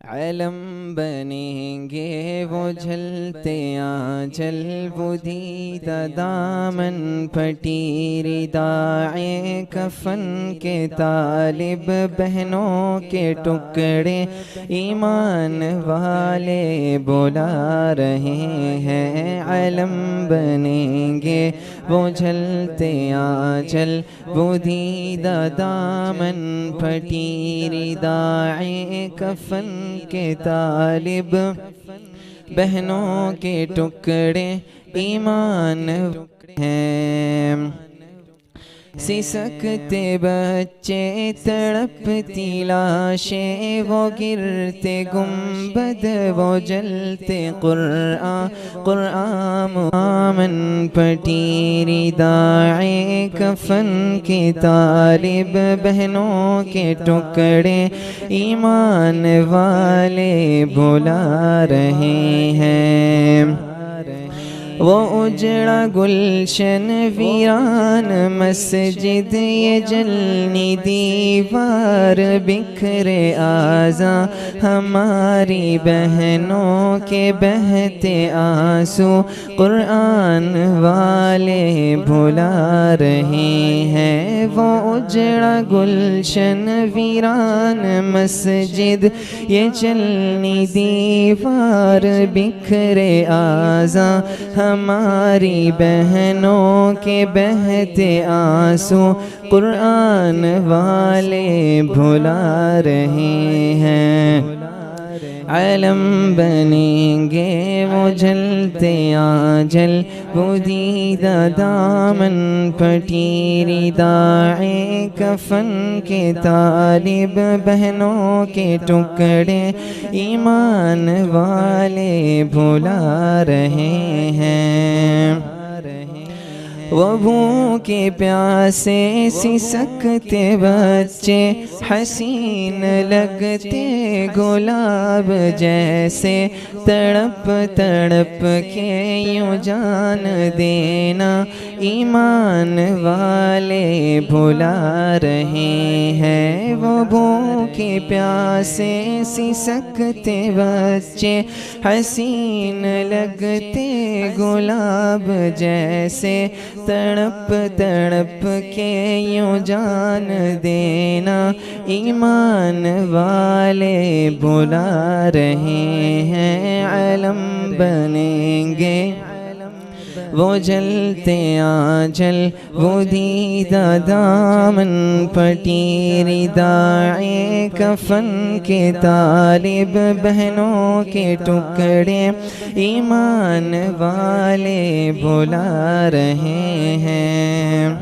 علم بنیں گے وہ جلتے آنچل وہ دیدہ دامن پھٹی ردائے کفن کے طالب بہنوں کے ٹکڑے ایمان والے بلا رہے ہیں علم بنیں گے وہ جلتے آنچل وہ دیدہ دامن پھٹی ردائے کفن کے طالب بہنوں کے ٹکڑے ایمان ہیں سسکتے بچے تڑپتی لاشیں وہ گرتے گنبد وہ جلتے قرآن آمن پھٹی ردائے کفن کی طالب بہنوں کے ٹکڑے ایمان والے بلا رہے ہیں وہ اجڑا گلشن ویران مسجد یہ جلنی دیوار بکھرے اعضاء ہماری بہنوں کے بہتے آنسو قرآن والے بھلا رہے ہیں وہ اجڑا گلشن ویران مسجد یہ جلنی دیوار بکھرے اعضاء ہماری بہنوں کے بہتے آنسو قرآن والے بھلا رہے ہیں علم بنیں گے وہ جلتے آنچل وہ دیدہ دامن پھٹی ردائے کفن کے طالب بہنوں کے ٹکڑے ایمان والے بھلا رہے ہیں وہ بھوکے پیاسے سسکتے بچے حسین لگتے گلاب جیسے تڑپ تڑپ کے یوں جان دینا ایمان والے بھلا رہے ہیں وہ بھوکے پیاسے سسکتے بچے حسین لگتے گلاب جیسے تڑپ تڑپ کے یوں جان دینا ایمان والے بلا رہے ہیں علم بنیں گے وہ جلتے آنچل وہ دیدہ دامن پھٹی ردائے کفن کے طالب بہنوں کے ٹکڑے ایمان والے بلا رہے ہیں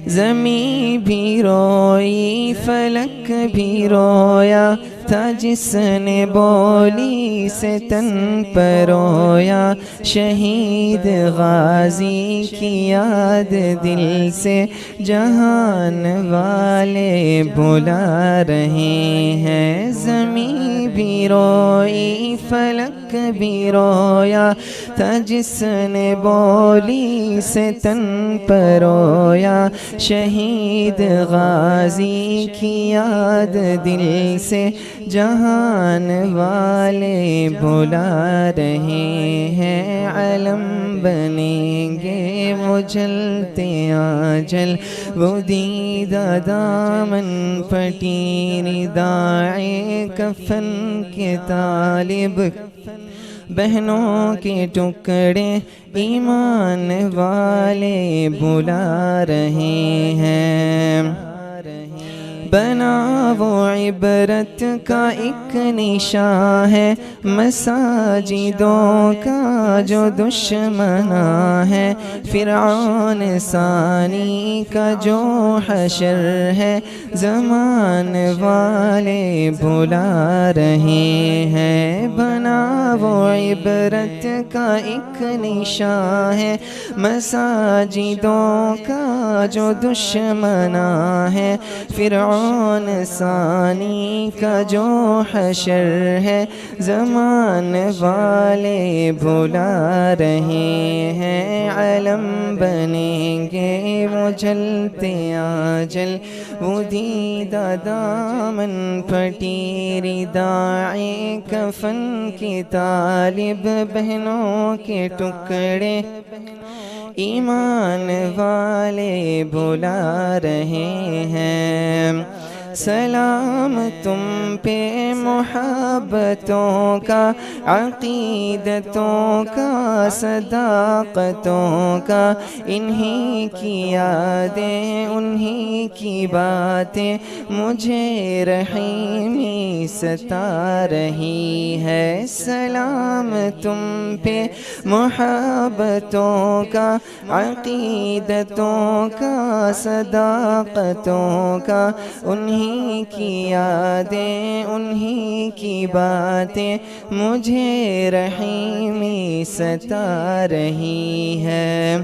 زمین بھی روئی فلک بھی رویا تھا جس نے بولی سے تن پر رویا شہید غازی کی یاد دل سے جہان والے بلا رہے ہیں زمین بھی روئی فلک بھی رویا تھا جس نے بولی سے تن پر رویا شہید غازی کی یاد دل سے جہان والے بلا رہے ہیں علم بنیں گے وہ جلتے آنچل وہ دیدہ دامن پھٹی ردائے کفن کے طالب بہنوں کے ٹکڑے ایمان والے بلا رہے ہیں بنا وہ عبرت کا ایک نشان ہے مساجدوں کا جو دشمنا ہے فرعون ثانی کا جو حشر ہے زمان والے بلا رہے ہیں بنا وہ عبرت کا ایک نشان ہے مساجدوں کا جو دشمنا ہے فرعون شفعان ثانی کا جو حشر ہے زمان والے بھلا رہے ہیں، علم بنیں گے وہ جلتے آجل، وہ دیدہ دامن پھٹی ردائے کفن کی طالب بہنوں کے ٹکڑے ایمان والے بلا رہے ہیں۔ سلام تم پہ محبتوں کا، عقیدتوں کا، صداقتوں کا، انہی کی یادیں انہی کی باتیں مجھے رحیمی ستا رہی ہے۔ سلام تم پہ محبتوں کا، عقیدتوں کا، صداقتوں کا، انہی کی یادیں انہی کی باتیں مجھے رحیمی ستا رہی ہے۔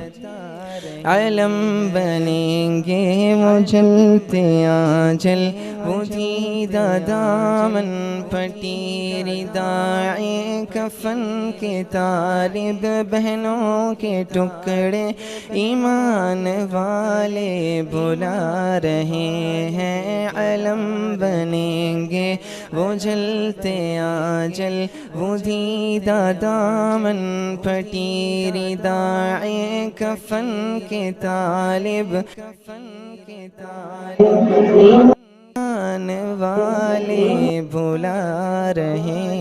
علم بنیں گے وہ جلتے آنچل، وہ دیدہ دامن پھٹی ردائے کفن کے طالب بہنوں کے ٹکڑے ایمان والے بلا رہے ہیں۔ علم بنیں گے وہ جلتے آنچل، وہ دیدہ دامن پھٹی ردائے کفن کے طالب ایمان والے بلا رہے